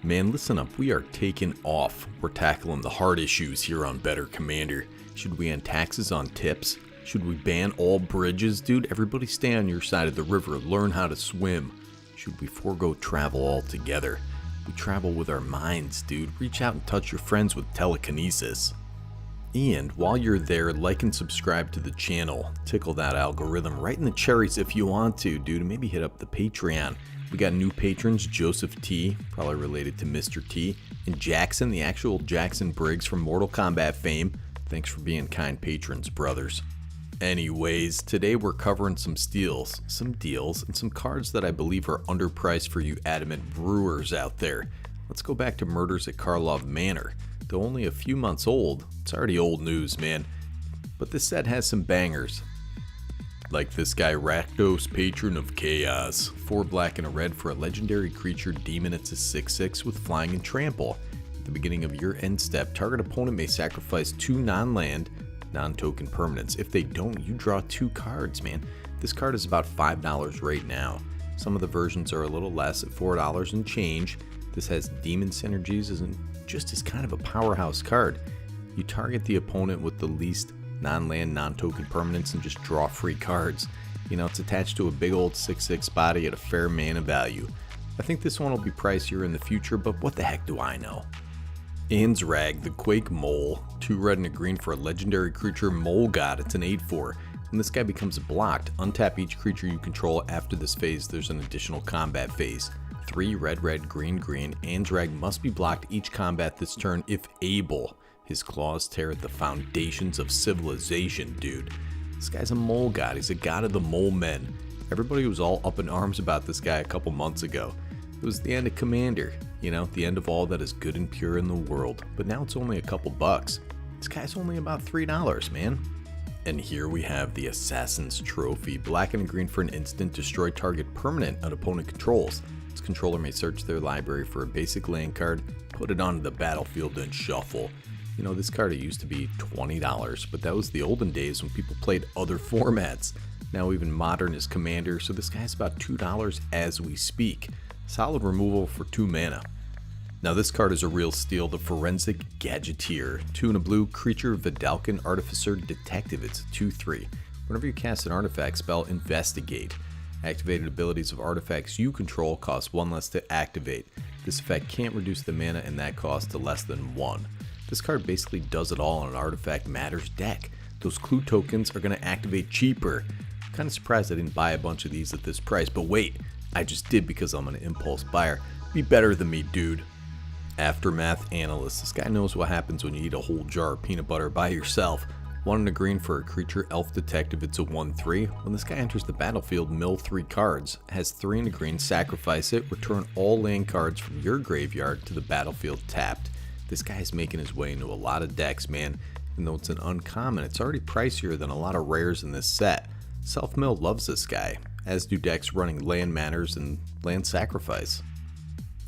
Man, listen up, we are taking off. We're tackling the hard issues here on Better Commander. Should we end taxes on tips? Should we ban all bridges? Dude, everybody stay on your side of the river, learn how to swim. Should we forego travel altogether? We travel with our minds, dude. Reach out and touch your friends with telekinesis. And while you're there, like and subscribe to the channel. Tickle that algorithm right in the cherries if you want to, dude. And maybe hit up the Patreon. We got new patrons, Joseph T, probably related to Mr. T, and Jackson, the actual Jackson Briggs from Mortal Kombat fame. Thanks for being kind patrons, brothers. Anyways, today we're covering some steals, some deals, and some cards that I believe are underpriced for you adamant brewers out there. Let's go back to Murders at Karlov Manor. Though only a few months old, it's already old news, man. But this set has some bangers. Like this guy, Rakdos, Patron of Chaos. 4 black and a red for a legendary creature demon. It's a 6/6 with flying and trample. At the beginning of your end step, target opponent may sacrifice 2 non-land, non-token permanents. If they don't, you draw 2 cards, man. This card is about $5 right now. Some of the versions are a little less at $4 and change. This has demon synergies and just is kind of a powerhouse card. You target the opponent with the least non-land, non-token permanents and just draw free cards. You know, it's attached to a big old 6/6 body at a fair mana value. I think this one will be pricier in the future, but what the heck do I know? Anzrag, the Quake Mole. 2 red and a green for a legendary creature, Mole God. It's an 8/4. When this guy becomes blocked, untap each creature you control. After this phase, there's an additional combat phase. 3 red, red, green, green. Anzrag must be blocked each combat this turn if able. His claws tear at the foundations of civilization, dude. This guy's a mole god. He's a god of the mole men. Everybody was all up in arms about this guy a couple months ago. It was the end of Commander, you know, the end of all that is good and pure in the world. But now it's only a couple bucks. This guy's only about $3, man. And here we have the Assassin's Trophy. Black and green for an instant, destroy target permanent an opponent controls. Its controller may search their library for a basic land card, put it onto the battlefield and shuffle. You know, this card used to be $20, but that was the olden days when people played other formats. Now even Modern is Commander, so this guy's about $2 as we speak. Solid removal for 2 mana. Now this card is a real steal, the Forensic Gadgeteer. 2 and a blue, creature, Vidalcan, Artificer, Detective. It's a 2/3. Whenever you cast an artifact spell, investigate. Activated abilities of artifacts you control cost 1 less to activate. This effect can't reduce the mana in that cost to less than 1. This card basically does it all in an Artifact Matters deck. Those clue tokens are going to activate cheaper. I'm kind of surprised I didn't buy a bunch of these at this price, but wait, I just did because I'm an impulse buyer. Be better than me, dude. Aftermath Analyst. This guy knows what happens when you eat a whole jar of peanut butter by yourself. 1 and a green for a creature, Elf Detective. It's a 1/3. When this guy enters the battlefield, mill 3 cards. Has 3 and a green, sacrifice it, return all land cards from your graveyard to the battlefield tapped. This guy is making his way into a lot of decks, man. And though it's an uncommon, it's already pricier than a lot of rares in this set. Self-Mill loves this guy, as do decks running land manners and land sacrifice.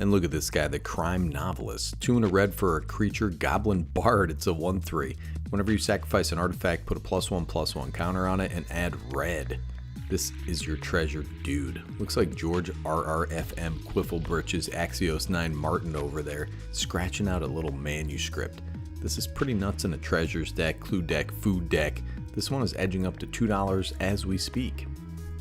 And look at this guy, the Crime Novelist. 2 and a red for a creature, Goblin Bard. It's a 1/3. Whenever you sacrifice an artifact, put a +1/+1 counter on it and add red. This is your treasure, dude. Looks like George RRFM Quifflebritch's Axios 9 Martin over there, scratching out a little manuscript. This is pretty nuts in a treasures deck, clue deck, food deck. This one is edging up to $2 as we speak.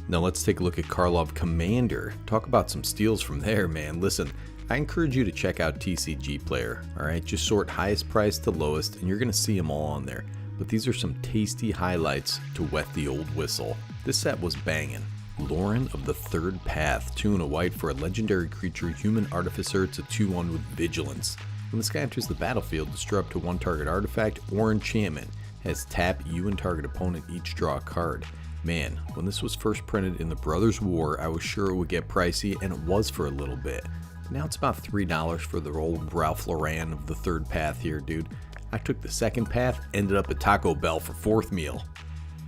Now let's take a look at Karlov Commander. Talk about some steals from there, man. Listen, I encourage you to check out TCG Player, alright? Just sort highest price to lowest and you're going to see them all on there. But these are some tasty highlights to wet the old whistle. This set was banging. Lauren of the Third Path, 2 and a white for a legendary creature, Human Artificer. It's a 2/1 with Vigilance. When this guy enters the battlefield, destroy up to 1 target artifact or enchantment. Has tap, you and target opponent each draw a card. Man, when this was first printed in the Brothers War, I was sure it would get pricey, and it was for a little bit. But now it's about $3 for the old Ralph Lauren of the Third Path here, dude. I took the second path, ended up at Taco Bell for 4th meal.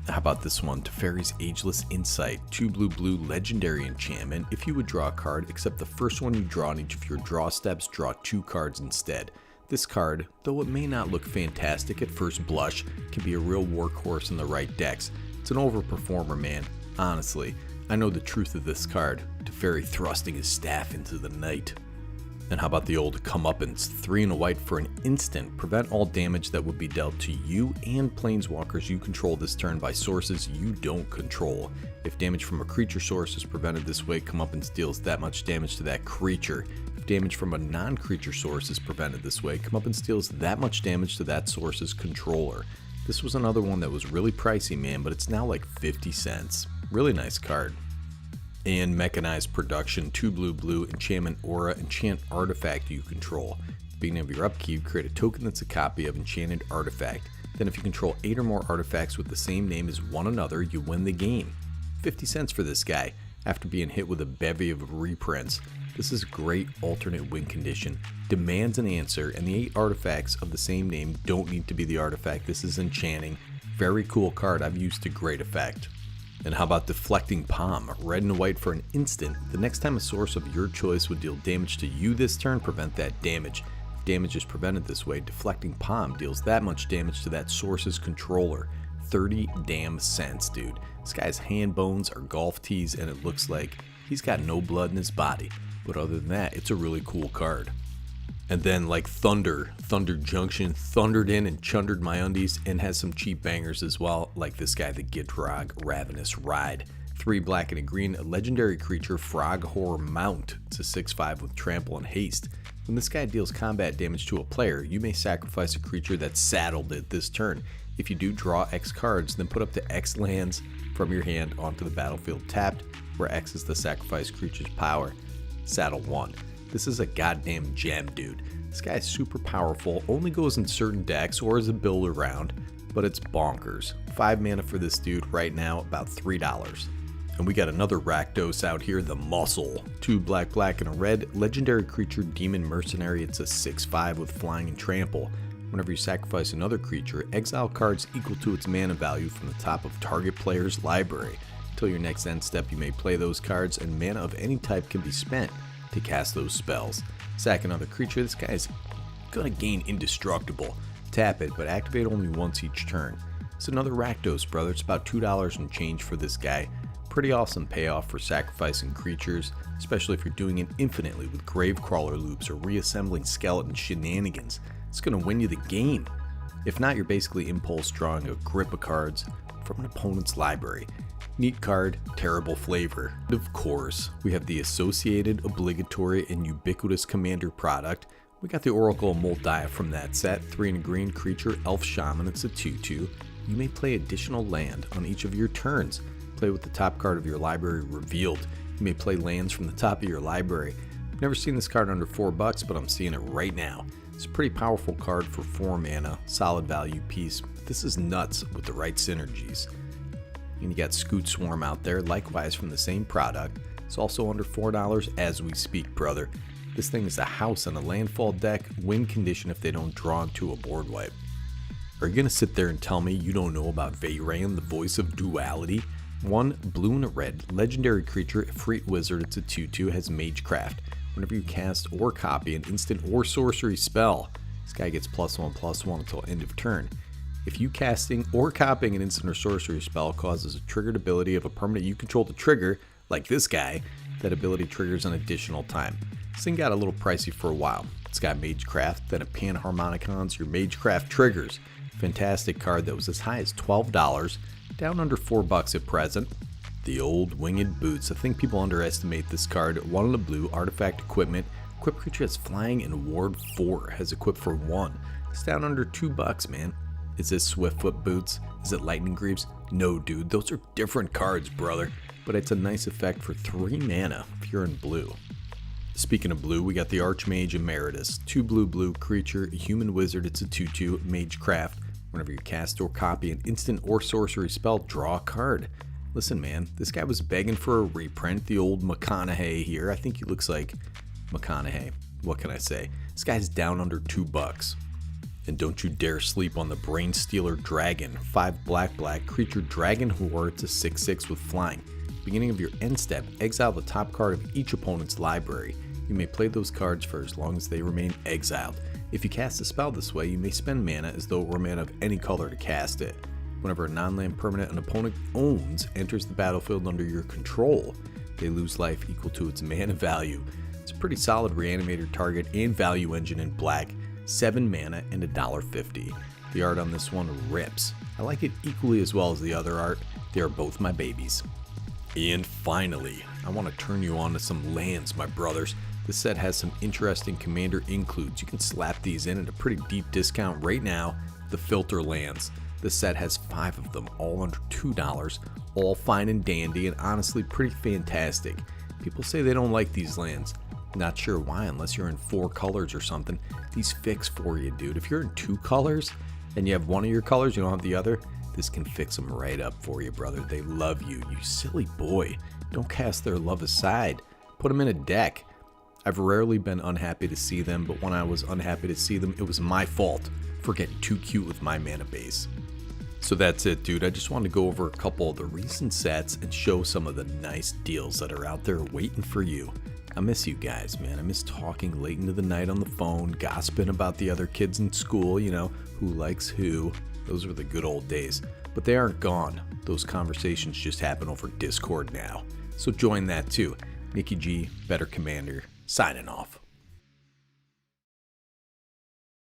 How about this one? Teferi's Ageless Insight. 2 blue, legendary enchantment. If you would draw a card, except the first one you draw on each of your draw steps, draw 2 cards instead. This card, though it may not look fantastic at first blush, can be a real workhorse in the right decks. It's an overperformer, man. Honestly, I know the truth of this card. Teferi thrusting his staff into the night. And how about the old comeuppance? 3 and a white for an instant. Prevent all damage that would be dealt to you and planeswalkers you control this turn by sources you don't control. If damage from a creature source is prevented this way, comeuppance deals that much damage to that creature. If damage from a non-creature source is prevented this way, comeuppance deals that much damage to that source's controller. This was another one that was really pricey, man, but it's now like 50 cents. Really nice card. And Mechanized Production, 2 blue, enchantment aura, enchant artifact you control. At the beginning of your upkeep, create a token that's a copy of enchanted artifact. Then if you control 8 or more artifacts with the same name as one another, you win the game. 50 cents for this guy, after being hit with a bevy of reprints. This is great alternate win condition. Demands an answer, and the 8 artifacts of the same name don't need to be the artifact. This is enchanting. Very cool card, I've used to great effect. And how about Deflecting Palm? Red and white for an instant. The next time a source of your choice would deal damage to you this turn, prevent that damage. If damage is prevented this way, Deflecting Palm deals that much damage to that source's controller. 30 damn cents, dude. This guy's hand bones are golf tees, and it looks like he's got no blood in his body. But other than that, it's a really cool card. And then like Thunder Junction thundered in and chundered my undies, and has some cheap bangers as well, like this guy, the Gitrog Ravenous Ride. 3 black and a green, a legendary creature, Frog Horror Mount. It's a 6/5 with trample and haste. When this guy deals combat damage to a player, you may sacrifice a creature that's saddled it this turn. If you do, draw X cards, then put up to X lands from your hand onto the battlefield tapped, where X is the sacrificed creature's power. Saddle 1. This is a goddamn gem, dude. This guy is super powerful, only goes in certain decks or as a builder round, but it's bonkers. 5 mana for this dude right now, about $3. And we got another Rakdos out here, the Muscle. 2 black and a red, legendary creature, Demon Mercenary. It's a 6/5 with flying and trample. Whenever you sacrifice another creature, exile cards equal to its mana value from the top of target player's library. Until your next end step, you may play those cards, and mana of any type can be spent to cast those spells. Sack another creature. This guy is gonna gain indestructible. Tap it, but activate only once each turn. It's another Rakdos, brother. It's about $2 and change for this guy. Pretty awesome payoff for sacrificing creatures, especially if you're doing it infinitely with Gravecrawler loops or reassembling skeleton shenanigans. It's gonna win you the game. If not, you're basically impulse drawing a grip of cards from an opponent's library. Neat card, terrible flavor. Of course, we have the associated, obligatory, and ubiquitous commander product. We got the Oracle of Moldiah from that set, 3 and a green creature, Elf Shaman. It's a 2/2. You may play additional land on each of your turns. Play with the top card of your library revealed. You may play lands from the top of your library. I've never seen this card under $4, but I'm seeing it right now. It's a pretty powerful card for 4 mana, solid value piece. This is nuts with the right synergies. And you got Scoot Swarm out there, likewise from the same product. It's also under $4 as we speak, brother. This thing is a house on a landfall deck, win condition if they don't draw into a board wipe. Are you going to sit there and tell me you don't know about Veyran, the voice of duality? 1 blue and a red, legendary creature, Efreet Wizard. It's a 2/2, has Magecraft. Whenever you cast or copy an instant or sorcery spell, this guy gets +1/+1 until end of turn. If you casting or copying an instant or sorcery spell causes a triggered ability of a permanent you control to trigger, like this guy, that ability triggers an additional time. This thing got a little pricey for a while. It's got Magecraft, then a Panharmonicons, your Magecraft triggers. Fantastic card that was as high as $12, down under $4 at present. The old Winged Boots. I think people underestimate this card. 1 in a blue, artifact equipment. Equip creature has flying and ward 4, has equip for 1. It's down under $2, man. Is this Swiftfoot Boots? Is it Lightning Greaves? No, dude, those are different cards, brother. But it's a nice effect for 3 mana if you're in blue. Speaking of blue, we got the Archmage Emeritus. 2 blue creature, human wizard. It's a 2/2, Magecraft. Whenever you cast or copy an instant or sorcery spell, draw a card. Listen, man, this guy was begging for a reprint. The old McConaughey here. I think he looks like McConaughey. What can I say? This guy's down under $2. And don't you dare sleep on the Brain Stealer Dragon. 5 black creature, Dragon Horde. It's a 6/6 with flying. Beginning of your end step, exile the top card of each opponent's library. You may play those cards for as long as they remain exiled. If you cast a spell this way, you may spend mana as though it were mana of any color to cast it. Whenever a non-land permanent an opponent owns enters the battlefield under your control, they lose life equal to its mana value. It's a pretty solid reanimator target and value engine in black, 7 mana and $1.50. The art on this one rips. I like it equally as well as the other art. They are both my babies. And finally, I want to turn you on to some lands, my brothers. This set has some interesting commander includes. You can slap these in at a pretty deep discount right now. The filter lands. This set has 5 of them, all under $2, all fine and dandy, and honestly pretty fantastic. People say they don't like these lands. Not sure why, unless you're in 4 colors or something. These fix for you, dude. If you're in 2 colors and you have one of your colors, you don't have the other, this can fix them right up for you, brother. They love you, you silly boy. Don't cast their love aside. Put them in a deck. I've rarely been unhappy to see them, but when I was unhappy to see them, it was my fault for getting too cute with my mana base. So that's it, dude. I just wanted to go over a couple of the recent sets and show some of the nice deals that are out there waiting for you. I miss you guys, man. I miss talking late into the night on the phone, gossiping about the other kids in school, you know, who likes who. Those were the good old days. But they aren't gone. Those conversations just happen over Discord now. So join that too. Nikki G, Better Commander, signing off.